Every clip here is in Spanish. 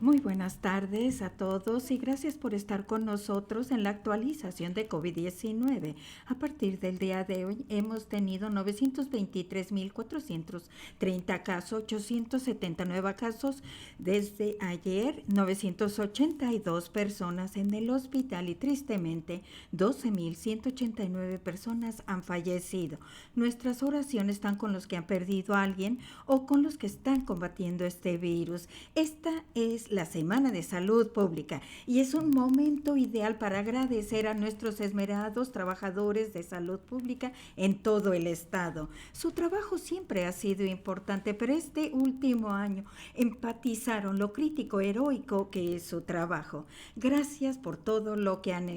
Muy buenas tardes a todos y gracias por estar con nosotros en la actualización de COVID-19. A partir del día de hoy hemos tenido 923.430 casos, 879 casos desde ayer, 982 personas en el hospital y tristemente 12.189 personas han fallecido. Nuestras oraciones están con los que han perdido a alguien o con los que están combatiendo este virus. Esta es la Semana de Salud Pública y es un momento ideal para agradecer a nuestros esmerados trabajadores de salud pública en todo el estado. Su trabajo siempre ha sido importante, pero este último año empatizaron lo crítico heroico que es su trabajo. Gracias por todo lo que han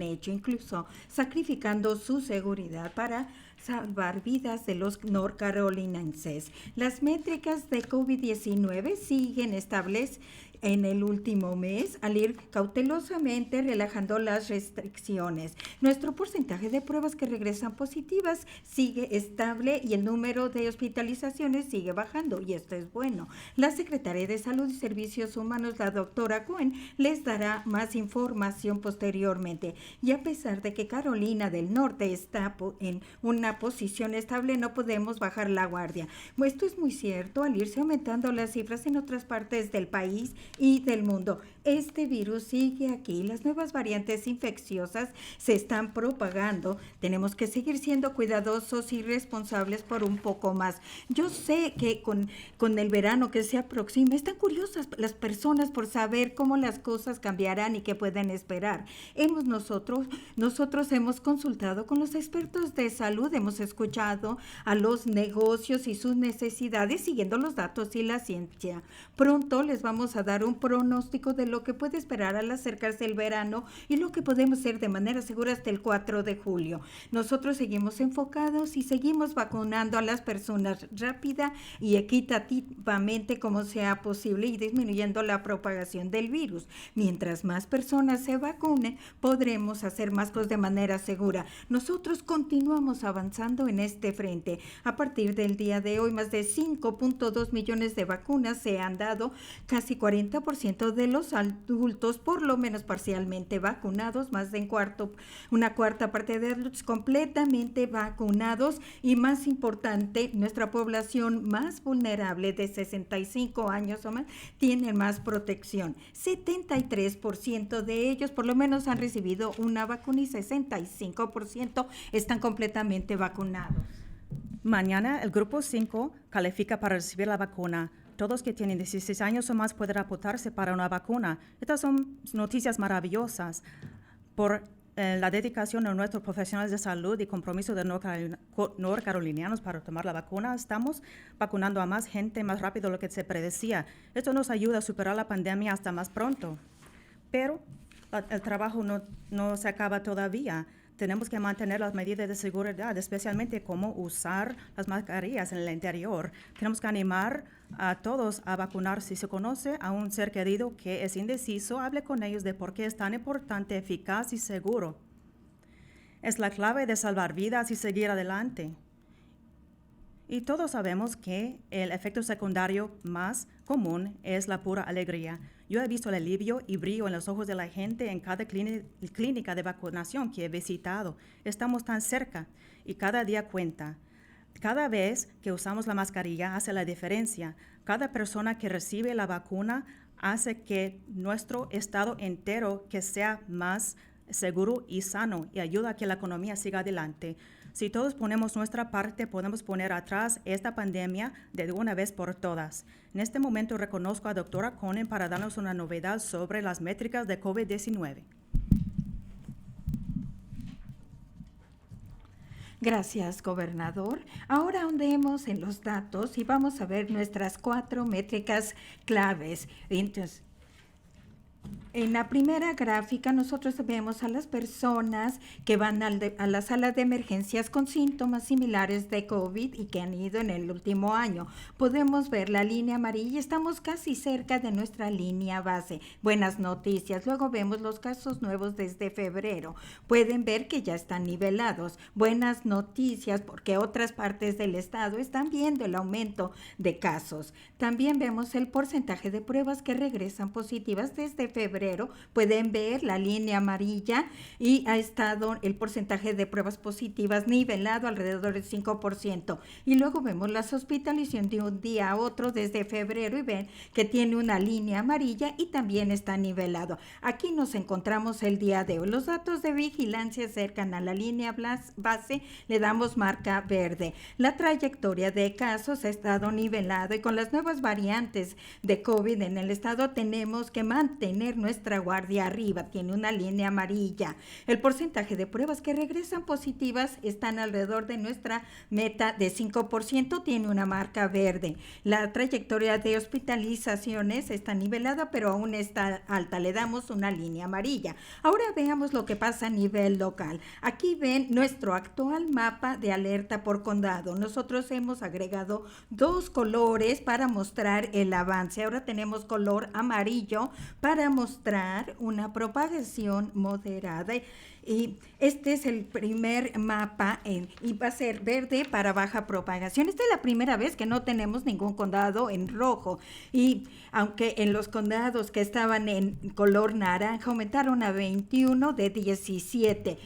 hecho, incluso sacrificando su seguridad para salvar vidas de los norcarolinenses. Las métricas de COVID-19 siguen estables en el último mes al ir cautelosamente relajando las restricciones. Nuestro porcentaje de pruebas que regresan positivas sigue estable y el número de hospitalizaciones sigue bajando y esto es bueno. La Secretaria de Salud y Servicios Humanos, la doctora Cohen, les dará más información posteriormente. Y a pesar de que Carolina del Norte está en una posición estable, no podemos bajar la guardia. Esto es muy cierto al irse aumentando las cifras en otras partes del país y del mundo. Este virus sigue aquí, las nuevas variantes infecciosas se están propagando. Tenemos que seguir siendo cuidadosos y responsables por un poco más. Yo sé que con el verano que se aproxima, están curiosas las personas por saber cómo las cosas cambiarán y qué pueden esperar. Nosotros hemos consultado con los expertos de salud, hemos escuchado a los negocios y sus necesidades siguiendo los datos y la ciencia. Pronto les vamos a dar un pronóstico de lo que puede esperar al acercarse el verano y lo que podemos hacer de manera segura hasta el 4 de julio. Nosotros seguimos enfocados y seguimos vacunando a las personas rápida y equitativamente como sea posible y disminuyendo la propagación del virus. Mientras más personas se vacunen, podremos hacer más cosas de manera segura. Nosotros continuamos avanzando en este frente. A partir del día de hoy, más de 5.2 millones de vacunas se han dado, casi 40% de los adultos por lo menos parcialmente vacunados, más de una cuarta parte de adultos completamente vacunados y más importante, nuestra población más vulnerable de 65 años o más tiene más protección. 73% de ellos por lo menos han recibido una vacuna y 65% están completamente vacunados. Mañana el grupo 5 califica para recibir la vacuna. Todos que tienen 16 años o más pueden apuntarse para una vacuna. Estas son noticias maravillosas por la dedicación de nuestros profesionales de salud y compromiso de norcarolinianos para tomar la vacuna. Estamos vacunando a más gente más rápido de lo que se predecía. Esto nos ayuda a superar la pandemia hasta más pronto. Pero el trabajo no se acaba todavía. Tenemos que mantener las medidas de seguridad, especialmente cómo usar las mascarillas en el interior. Tenemos que animar a todos a vacunar. Si se conoce a un ser querido que es indeciso, hable con ellos de por qué es tan importante, eficaz y seguro. Es la clave de salvar vidas y seguir adelante. Y todos sabemos que el efecto secundario más común es la pura alegría. Yo he visto el alivio y brillo en los ojos de la gente en cada clínica de vacunación que he visitado. Estamos tan cerca y cada día cuenta. Cada vez que usamos la mascarilla hace la diferencia. Cada persona que recibe la vacuna hace que nuestro estado entero que sea más seguro y sano y ayuda a que la economía siga adelante. Si todos ponemos nuestra parte, podemos poner atrás esta pandemia de una vez por todas. En este momento reconozco a doctora Cohen para darnos una novedad sobre las métricas de COVID-19. Gracias, gobernador. Ahora ahondemos en los datos y vamos a ver nuestras 4 métricas claves. Entonces, En la primera gráfica nosotros vemos a las personas que van a la sala de emergencias con síntomas similares de COVID y que han ido en el último año. Podemos ver la línea amarilla, estamos casi cerca de nuestra línea base. Buenas noticias. Luego vemos los casos nuevos desde febrero. Pueden ver que ya están nivelados. Buenas noticias porque otras partes del estado están viendo el aumento de casos. También vemos el porcentaje de pruebas que regresan positivas desde febrero. Pueden ver la línea amarilla y ha estado el porcentaje de pruebas positivas nivelado alrededor del 5%. Y luego vemos las hospitalizaciones de un día a otro desde febrero y ven que tiene una línea amarilla y también está nivelado. Aquí nos encontramos el día de hoy. Los datos de vigilancia acercan a la línea base, le damos marca verde. La trayectoria de casos ha estado nivelado y con las nuevas variantes de COVID en el estado tenemos que mantener nuestra guardia arriba, tiene una línea amarilla. El porcentaje de pruebas que regresan positivas están alrededor de nuestra meta de 5%, tiene una marca verde. La trayectoria de hospitalizaciones está nivelada, pero aún está alta, le damos una línea amarilla. Ahora veamos lo que pasa a nivel local. Aquí ven nuestro actual mapa de alerta por condado. Nosotros hemos agregado 2 colores para mostrar el avance. Ahora tenemos color amarillo para mostrar una propagación moderada y este es el primer mapa y va a ser verde para baja propagación. Esta es la primera vez que no tenemos ningún condado en rojo y aunque en los condados que estaban en color naranja aumentaron a 21 de 17,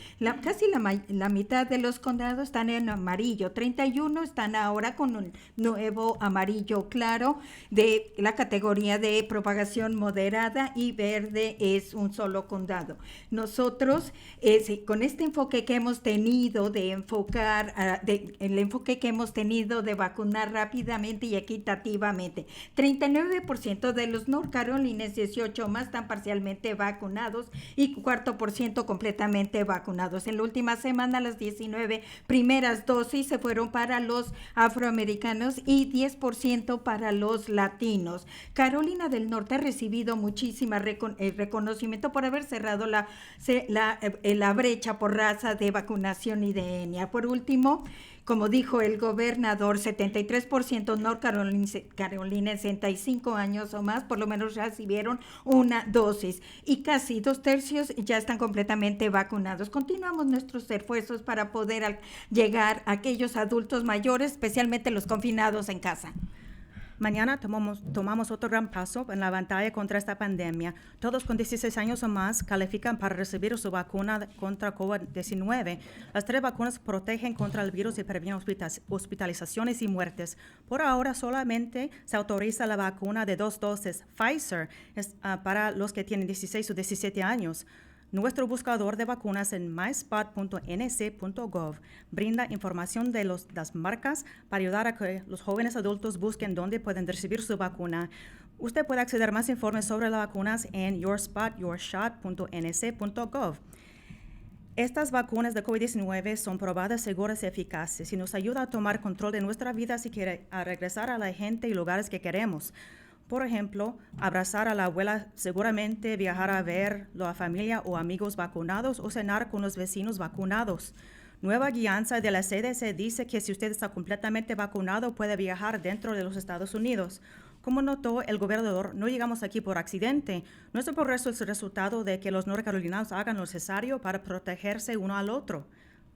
casi la mitad de los condados están en amarillo, 31 están ahora con un nuevo amarillo claro de la categoría de propagación moderada y verde es un solo condado. Nosotros con este enfoque que hemos tenido de enfocar, el enfoque que hemos tenido de vacunar rápidamente y equitativamente, 39% de los norcarolines 18 más están parcialmente vacunados y 4% completamente vacunados. En la última semana las 19 primeras dosis se fueron para los afroamericanos y 10% para los latinos. Carolina del Norte ha recibido muchísima reconocimiento por haber cerrado la brecha por raza de vacunación y de etnia. Por último, como dijo el gobernador, 73% norcarolines 65 años o más por lo menos recibieron una dosis y casi 2/3 ya están completamente vacunados. Continuamos nuestros esfuerzos para poder llegar a aquellos adultos mayores, especialmente los confinados en casa. Mañana tomamos otro gran paso en la batalla contra esta pandemia. Todos con 16 años o más califican para recibir su vacuna contra COVID-19. Las 3 vacunas protegen contra el virus y previenen hospitalizaciones y muertes. Por ahora solamente se autoriza la vacuna de 2 dosis Pfizer para los que tienen 16 o 17 años. Nuestro buscador de vacunas en myspot.nc.gov brinda información de las marcas para ayudar a que los jóvenes adultos busquen dónde pueden recibir su vacuna. Usted puede acceder a más informes sobre las vacunas en yourspot.nc.gov. Estas vacunas de COVID-19 son probadas, seguras y eficaces y nos ayuda a tomar control de nuestra vida si quiere a regresar a la gente y lugares que queremos. Por ejemplo, abrazar a la abuela, seguramente viajar a ver a la familia o amigos vacunados o cenar con los vecinos vacunados. Nueva guianza de la CDC dice que si usted está completamente vacunado puede viajar dentro de los Estados Unidos. Como notó el gobernador, no llegamos aquí por accidente. Nuestro progreso es el resultado de que los norcarolinanos hagan lo necesario para protegerse uno al otro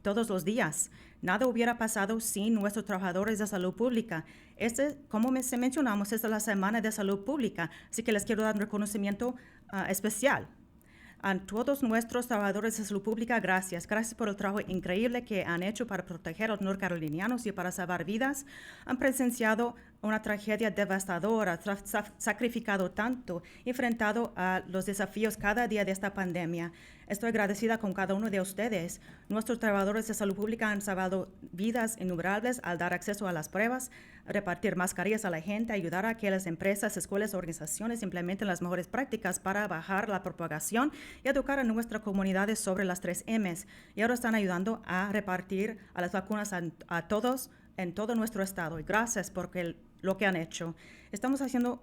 todos los días. Nada hubiera pasado sin nuestros trabajadores de salud pública. Como mencionamos, esta es la Semana de Salud Pública, así que les quiero dar un reconocimiento especial. A todos nuestros trabajadores de salud pública, gracias. Gracias por el trabajo increíble que han hecho para proteger a los norcarolinianos y para salvar vidas. Han presenciado una tragedia devastadora, sacrificado tanto, enfrentado a los desafíos cada día de esta pandemia. Estoy agradecida con cada uno de ustedes. Nuestros trabajadores de salud pública han salvado vidas innumerables al dar acceso a las pruebas, repartir mascarillas a la gente, ayudar a que las empresas, escuelas, organizaciones implementen las mejores prácticas para bajar la propagación y educar a nuestras comunidades sobre las 3 M's. Y ahora están ayudando a repartir a las vacunas a todos en todo nuestro estado. Y gracias por lo que han hecho. Estamos haciendo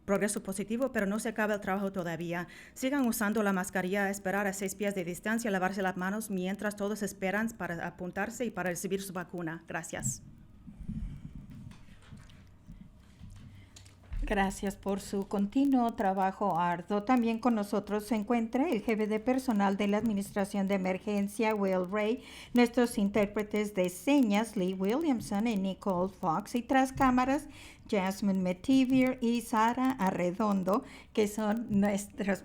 progreso positivo, pero no se acaba el trabajo todavía. Sigan usando la mascarilla, esperar a 6 pies de distancia, lavarse las manos mientras todos esperan para apuntarse y para recibir su vacuna. Gracias. Gracias por su continuo trabajo arduo. También con nosotros se encuentra el jefe de personal de la Administración de Emergencia, Will Ray, nuestros intérpretes de señas, Lee Williamson y Nicole Fox, y tras cámaras, Jasmine Metivier y Sara Arredondo, que son nuestros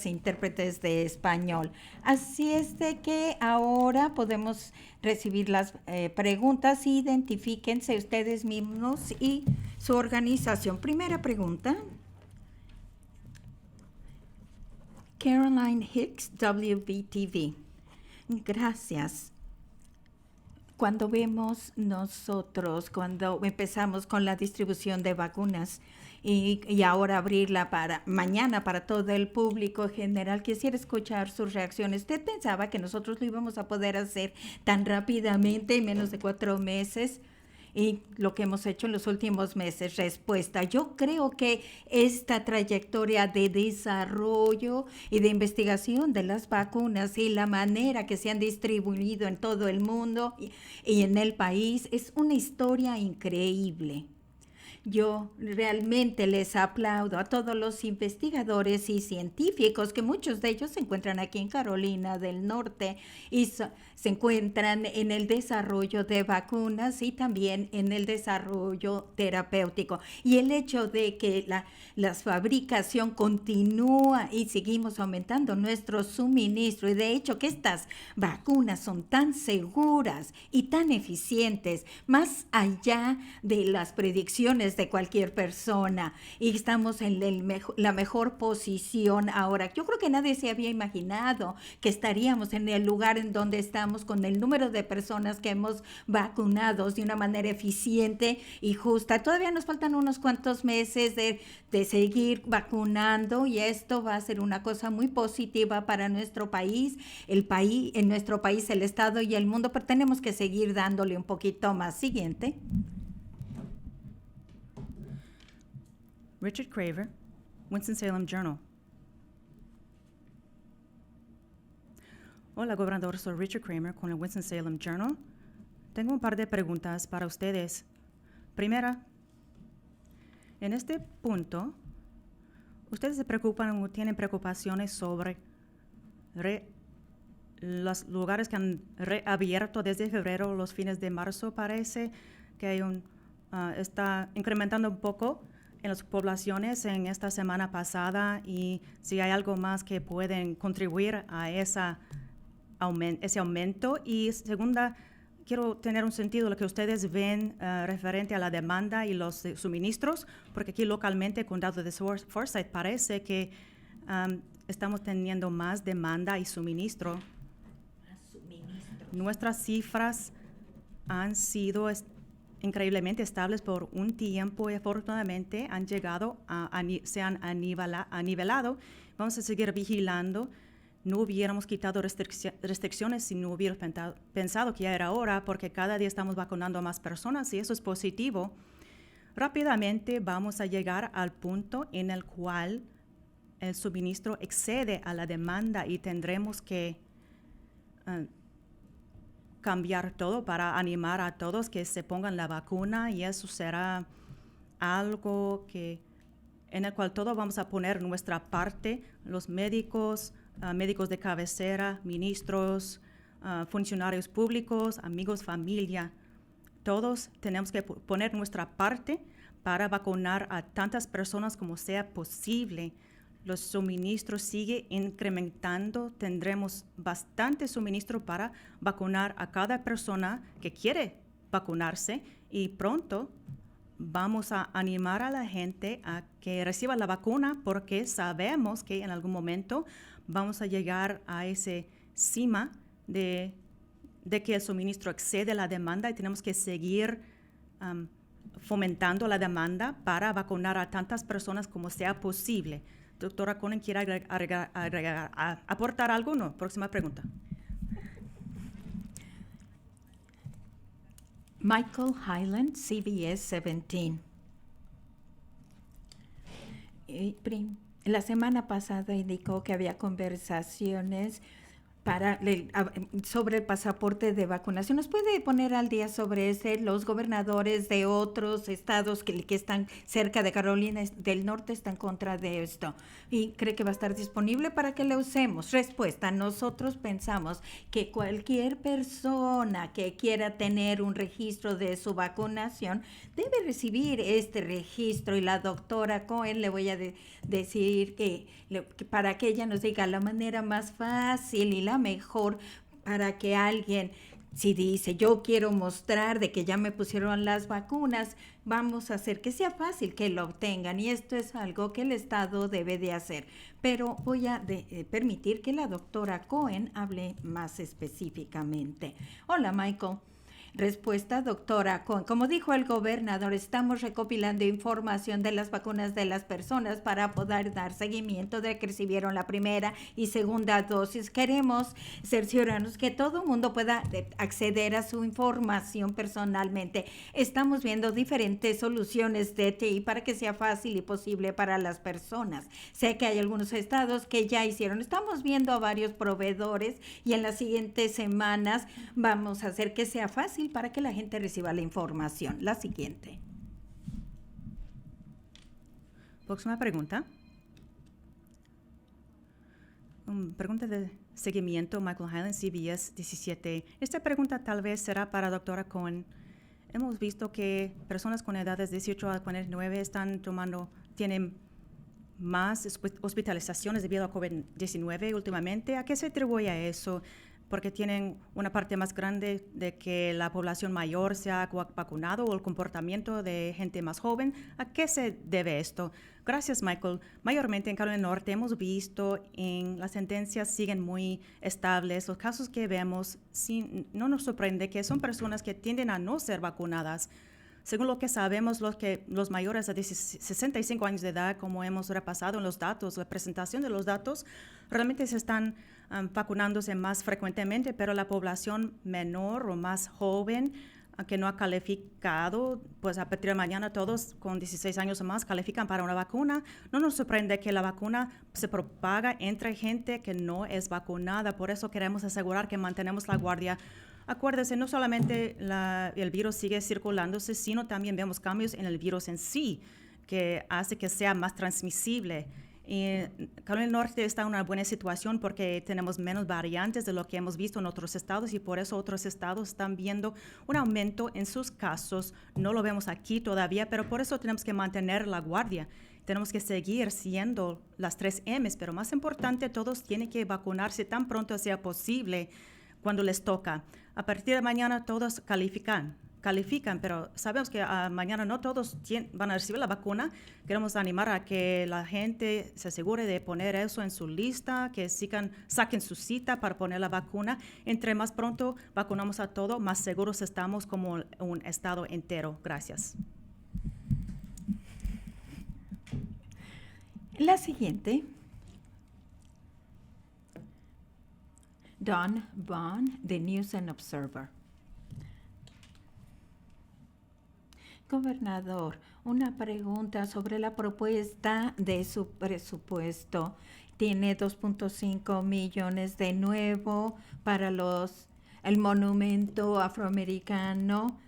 intérpretes de español. Así es de que ahora podemos recibir las preguntas. Identifíquense ustedes mismos y su organización. Primera pregunta. Caroline Hicks, WBTV. Gracias. Cuando empezamos con la distribución de vacunas y ahora abrirla para mañana para todo el público general, quisiera escuchar sus reacciones. ¿Usted pensaba que nosotros lo íbamos a poder hacer tan rápidamente en menos de 4 meses? Y lo que hemos hecho en los últimos meses. Respuesta: yo creo que esta trayectoria de desarrollo y de investigación de las vacunas y la manera que se han distribuido en todo el mundo y en el país es una historia increíble. Yo realmente les aplaudo a todos los investigadores y científicos, que muchos de ellos se encuentran aquí en Carolina del Norte y se encuentran en el desarrollo de vacunas y también en el desarrollo terapéutico. Y el hecho de que la fabricación continúa y seguimos aumentando nuestro suministro, y de hecho que estas vacunas son tan seguras y tan eficientes, más allá de las predicciones de cualquier persona, y estamos en la mejor posición ahora. Yo creo que nadie se había imaginado que estaríamos en el lugar en donde estamos, con el número de personas que hemos vacunado de una manera eficiente y justa. Todavía nos faltan unos cuantos meses de seguir vacunando, y esto va a ser una cosa muy positiva para nuestro país, en nuestro país, el estado y el mundo, pero tenemos que seguir dándole un poquito más. Siguiente. Richard Craver, Winston-Salem Journal. Hola, gobernador, soy Richard Kramer con el Winston-Salem Journal. Tengo un par de preguntas para ustedes. Primera, en este punto, ¿ustedes se preocupan o tienen preocupaciones sobre los lugares que han reabierto desde febrero? Los fines de marzo parece que hay está incrementando un poco en las poblaciones en esta semana pasada, y si hay algo más que pueden contribuir a ese aumento. Y segunda, quiero tener un sentido de lo que ustedes ven referente a la demanda y los suministros, porque aquí localmente, condado de Forsyth, parece que estamos teniendo más demanda y suministro. Nuestras cifras han sido increíblemente estables por un tiempo y afortunadamente han llegado se han anivelado. Vamos a seguir vigilando. No hubiéramos quitado restricciones si no hubiera pensado que ya era hora, porque cada día estamos vacunando a más personas y eso es positivo. Rápidamente vamos a llegar al punto en el cual el suministro excede a la demanda y tendremos que cambiar todo para animar a todos que se pongan la vacuna, y eso será algo en el cual todos vamos a poner nuestra parte, los médicos, médicos de cabecera, ministros, funcionarios públicos, amigos, familia. Todos tenemos que poner nuestra parte para vacunar a tantas personas como sea posible. Los suministros siguen incrementando. Tendremos bastante suministro para vacunar a cada persona que quiere vacunarse, y pronto vamos a animar a la gente a que reciba la vacuna, porque sabemos que en algún momento vamos a llegar a ese cima de que el suministro excede la demanda, y tenemos que seguir fomentando la demanda para vacunar a tantas personas como sea posible. Doctora Conan, ¿quiere aportar algo? No. Próxima pregunta. Michael Hyland, CBS 17. La semana pasada indicó que había conversaciones sobre el pasaporte de vacunación. ¿Nos puede poner al día sobre ese? Los gobernadores de otros estados que están cerca de Carolina del Norte están en contra de esto y cree que va a estar disponible para que lo usemos. Respuesta: nosotros pensamos que cualquier persona que quiera tener un registro de su vacunación debe recibir este registro, y la doctora Cohen le voy a decir que para que ella nos diga la manera más fácil y la mejor para que alguien, si dice yo quiero mostrar de que ya me pusieron las vacunas, vamos a hacer que sea fácil que lo obtengan, y esto es algo que el Estado debe de hacer. Pero voy a permitir que la doctora Cohen hable más específicamente. Hola, Michael. Respuesta, doctora Cohen. Como dijo el gobernador, estamos recopilando información de las vacunas de las personas para poder dar seguimiento de que recibieron la primera y segunda dosis. Queremos cerciorarnos que todo el mundo pueda acceder a su información personalmente. Estamos viendo diferentes soluciones de TI para que sea fácil y posible para las personas. Sé que hay algunos estados que ya hicieron. Estamos viendo a varios proveedores y en las siguientes semanas vamos a hacer que sea fácil para que la gente reciba la información. La siguiente. Próxima pregunta. Pregunta de seguimiento, Michael Hyland, CBS 17. Esta pregunta tal vez será para la doctora Cohen. Hemos visto que personas con edades de 18 a 49 tienen más hospitalizaciones debido a COVID-19 últimamente. ¿A qué se atribuye eso? Porque tienen una parte más grande de que la población mayor se ha vacunado, o el comportamiento de gente más joven. ¿A qué se debe esto? Gracias, Michael. Mayormente en Carolina del Norte hemos visto en las sentencias siguen muy estables. Los casos que vemos no nos sorprende que son personas que tienden a no ser vacunadas. Según lo que sabemos, los mayores de 65 años de edad, como hemos repasado en los datos, la presentación de los datos, realmente se están vacunándose más frecuentemente, pero la población menor o más joven que no ha calificado, pues a partir de mañana todos con 16 años o más califican para una vacuna. No nos sorprende que la vacuna se propaga entre gente que no es vacunada. Por eso queremos asegurar que mantenemos la guardia. Acuérdese, no solamente el virus sigue circulándose, sino también vemos cambios en el virus en sí, que hace que sea más transmisible. Carolina del Norte está en una buena situación porque tenemos menos variantes de lo que hemos visto en otros estados, y por eso otros estados están viendo un aumento en sus casos. No lo vemos aquí todavía, pero por eso tenemos que mantener la guardia. Tenemos que seguir siendo las 3 M's, pero más importante, todos tienen que vacunarse tan pronto sea posible cuando les toca. A partir de mañana todos califican, pero sabemos que mañana no todos van a recibir la vacuna. Queremos animar a que la gente se asegure de poner eso en su lista, que saquen su cita para poner la vacuna. Entre más pronto vacunamos a todos, más seguros estamos como un estado entero. Gracias. La siguiente. Don Vaughn, de News and Observer. Gobernador, una pregunta sobre la propuesta de su presupuesto. Tiene 2.5 millones de nuevo para el monumento afroamericano,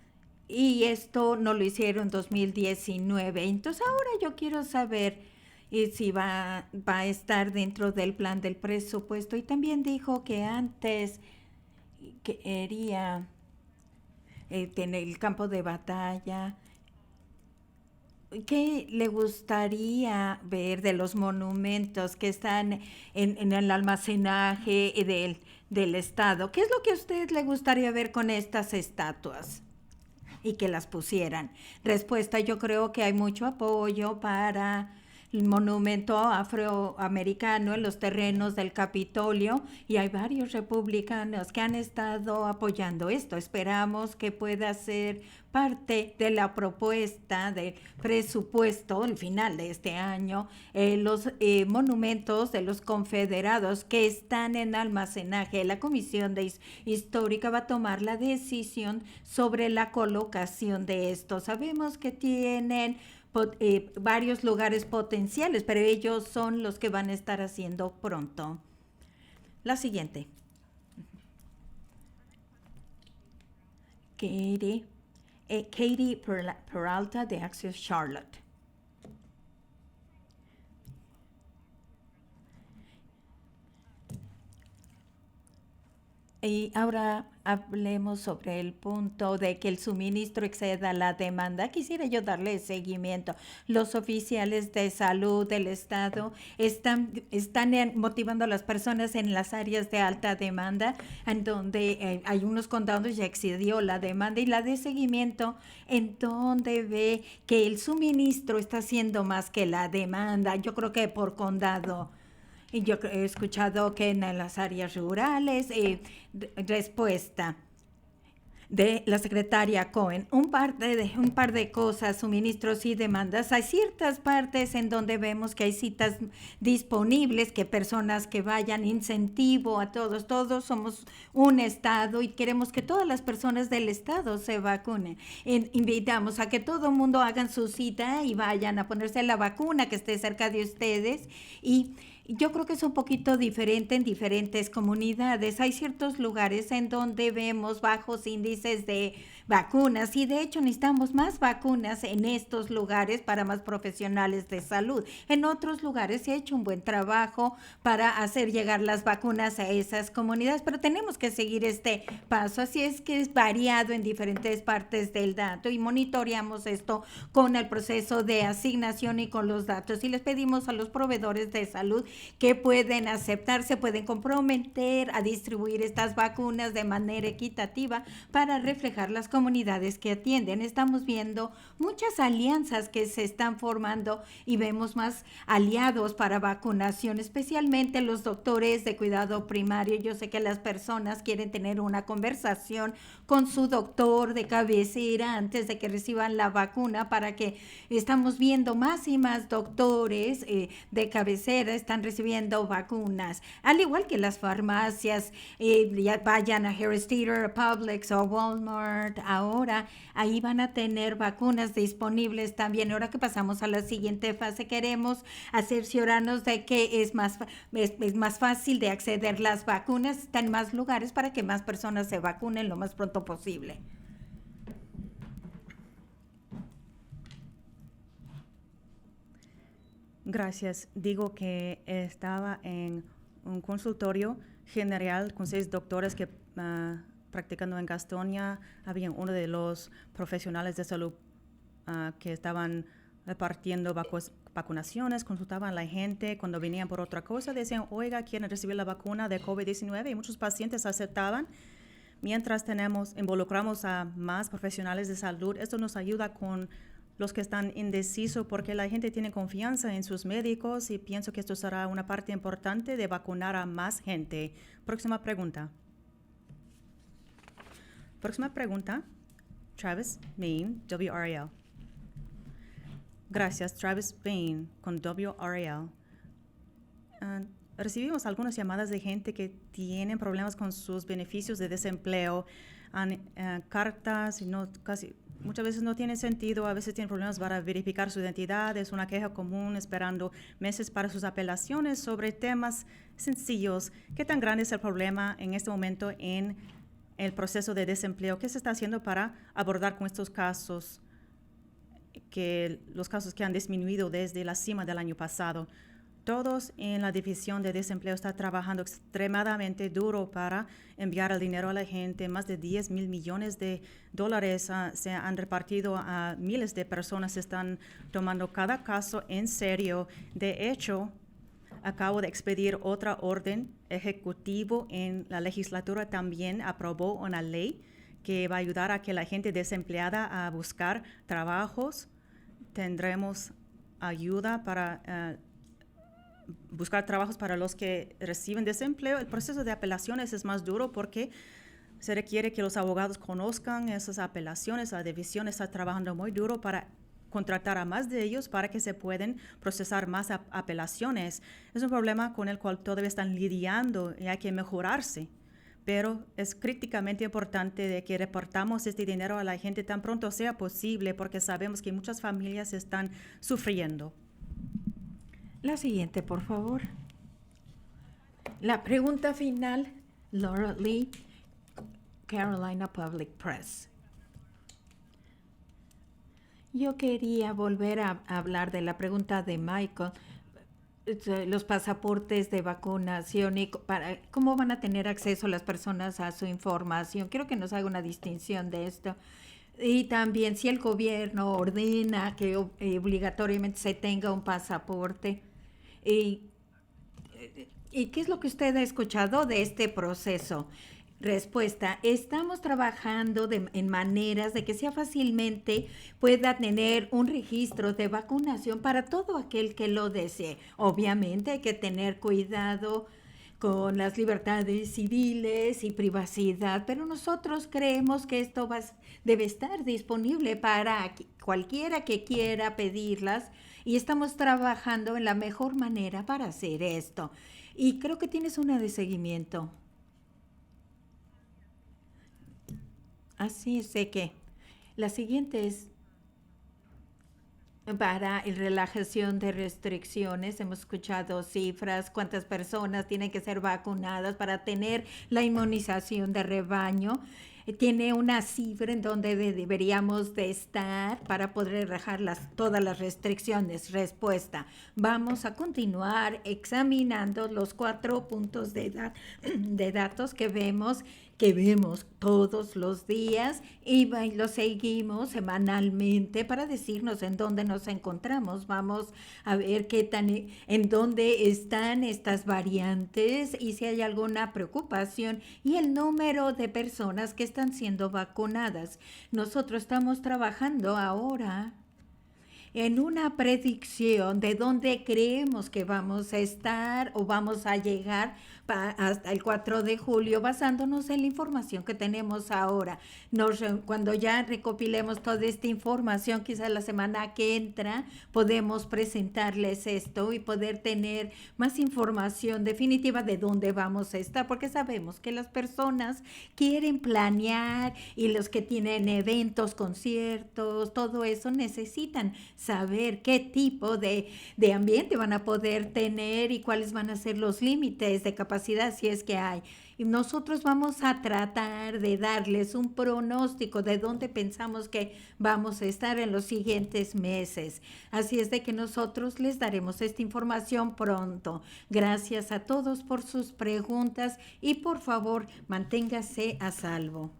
y esto no lo hicieron en 2019. Entonces ahora yo quiero saber si va a estar dentro del plan del presupuesto. Y también dijo que antes quería tener el campo de batalla. ¿Qué le gustaría ver de los monumentos que están en el almacenaje del Estado? ¿Qué es lo que a usted le gustaría ver con estas estatuas y que las pusieran? Respuesta: yo creo que hay mucho apoyo para el monumento afroamericano en los terrenos del Capitolio, y hay varios republicanos que han estado apoyando esto. Esperamos que pueda ser parte de la propuesta de presupuesto al final de este año, los monumentos de los confederados que están en almacenaje. La Comisión Histórica va a tomar la decisión sobre la colocación de estos. Sabemos que tienen varios lugares potenciales, pero ellos son los que van a estar haciendo pronto. La siguiente. Katie Peralta de Access Charlotte. Y ahora hablemos sobre el punto de que el suministro exceda la demanda. Quisiera yo darle seguimiento. Los oficiales de salud del estado están motivando a las personas en las áreas de alta demanda, en donde hay unos condados ya excedió la demanda, y la de seguimiento en donde ve que el suministro está siendo más que la demanda. Yo creo que por condado. Y yo he escuchado que en las áreas rurales, respuesta de la secretaria Cohen, un par de cosas, suministros y demandas. Hay ciertas partes en donde vemos que hay citas disponibles, que personas que vayan, incentivo a todos somos un estado y queremos que todas las personas del estado se vacunen. Invitamos a que todo el mundo hagan su cita y vayan a ponerse la vacuna que esté cerca de ustedes, y yo creo que es un poquito diferente en diferentes comunidades. Hay ciertos lugares en donde vemos bajos índices de vacunas, y de hecho necesitamos más vacunas en estos lugares para más profesionales de salud. En otros lugares se ha hecho un buen trabajo para hacer llegar las vacunas a esas comunidades, pero tenemos que seguir este paso. Así es que es variado en diferentes partes del dato, y monitoreamos esto con el proceso de asignación y con los datos, y les pedimos a los proveedores de salud que pueden aceptar, se pueden comprometer a distribuir estas vacunas de manera equitativa para reflejar las comunidades que atienden. Estamos viendo muchas alianzas que se están formando y vemos más aliados para vacunación, especialmente los doctores de cuidado primario. Yo sé que las personas quieren tener una conversación con su doctor de cabecera antes de que reciban la vacuna, para que estamos viendo más y más doctores de cabecera están recibiendo vacunas, al igual que las farmacias. Ya vayan a Harris Teeter, Publix o Walmart, ahora ahí van a tener vacunas disponibles también. Ahora que pasamos a la siguiente fase, queremos cerciorarnos de que es más fácil de acceder las vacunas, están en más lugares para que más personas se vacunen lo más pronto posible. Gracias. Digo que estaba en un consultorio general con 6 doctores que practicando en Gastonia. Había uno de los profesionales de salud que estaban repartiendo vacunaciones, consultaban a la gente cuando venían por otra cosa, decían, oiga, quieren recibir la vacuna de COVID-19, y muchos pacientes aceptaban. Mientras involucramos a más profesionales de salud, esto nos ayuda con los que están indecisos, porque la gente tiene confianza en sus médicos, y pienso que esto será una parte importante de vacunar a más gente. Próxima pregunta. Próxima pregunta. Travis Bain, WRAL. Gracias, Travis Bain, con WRAL. Recibimos algunas llamadas de gente que tienen problemas con sus beneficios de desempleo, cartas, y muchas veces no tiene sentido, a veces tienen problemas para verificar su identidad. Es una queja común, esperando meses para sus apelaciones sobre temas sencillos. ¿Qué tan grande es el problema en este momento en el proceso de desempleo? ¿Qué se está haciendo para abordar con estos casos, los casos que han disminuido desde la cima del año pasado? Todos en la División de Desempleo están trabajando extremadamente duro para enviar el dinero a la gente. Más de $10 mil millones se han repartido a miles de personas. Están tomando cada caso en serio. De hecho, acabo de expedir otra orden ejecutivo en la legislatura. También aprobó una ley que va a ayudar a que la gente desempleada a buscar trabajos. Tendremos ayuda para buscar trabajos para los que reciben desempleo. El proceso de apelaciones es más duro porque se requiere que los abogados conozcan esas apelaciones. La división está trabajando muy duro para contratar a más de ellos para que se puedan procesar más apelaciones. Es un problema con el cual todavía están lidiando y hay que mejorarse pero es críticamente importante de que reportamos este dinero a la gente tan pronto sea posible porque sabemos que muchas familias están sufriendo. La siguiente, por favor. La pregunta final, Laura Lee, Carolina Public Press. Yo quería volver a hablar de la pregunta de Michael, los pasaportes de vacunación y cómo van a tener acceso las personas a su información. Quiero que nos haga una distinción de esto. Y también si el gobierno ordena que obligatoriamente se tenga un pasaporte. ¿Y qué es lo que usted ha escuchado de este proceso? Respuesta, estamos trabajando en maneras de que sea fácilmente pueda tener un registro de vacunación para todo aquel que lo desee. Obviamente hay que tener cuidado con las libertades civiles y privacidad, pero nosotros creemos que esto debe estar disponible para cualquiera que quiera pedirlas y estamos trabajando en la mejor manera para hacer esto. Y creo que tienes una de seguimiento. Así sé que la siguiente es para la relajación de restricciones. Hemos escuchado cifras, cuántas personas tienen que ser vacunadas para tener la inmunización de rebaño. Tiene una cifra en donde deberíamos de estar para poder relajar todas las restricciones. Respuesta, vamos a continuar examinando los 4 puntos de datos que vemos todos los días y lo seguimos semanalmente para decirnos en dónde nos encontramos. Vamos a ver en dónde están estas variantes y si hay alguna preocupación y el número de personas que están siendo vacunadas. Nosotros estamos trabajando ahora en una predicción de dónde creemos que vamos a estar o vamos a llegar hasta el 4 de julio basándonos en la información que tenemos ahora. Cuando ya recopilemos toda esta información, quizás la semana que entra podemos presentarles esto y poder tener más información definitiva de dónde vamos a estar, porque sabemos que las personas quieren planear y los que tienen eventos, conciertos, todo eso necesitan saber qué tipo de ambiente van a poder tener y cuáles van a ser los límites de capacidad si es que hay. Y nosotros vamos a tratar de darles un pronóstico de dónde pensamos que vamos a estar en los siguientes meses. Así es de que nosotros les daremos esta información pronto. Gracias a todos por sus preguntas y por favor manténgase a salvo.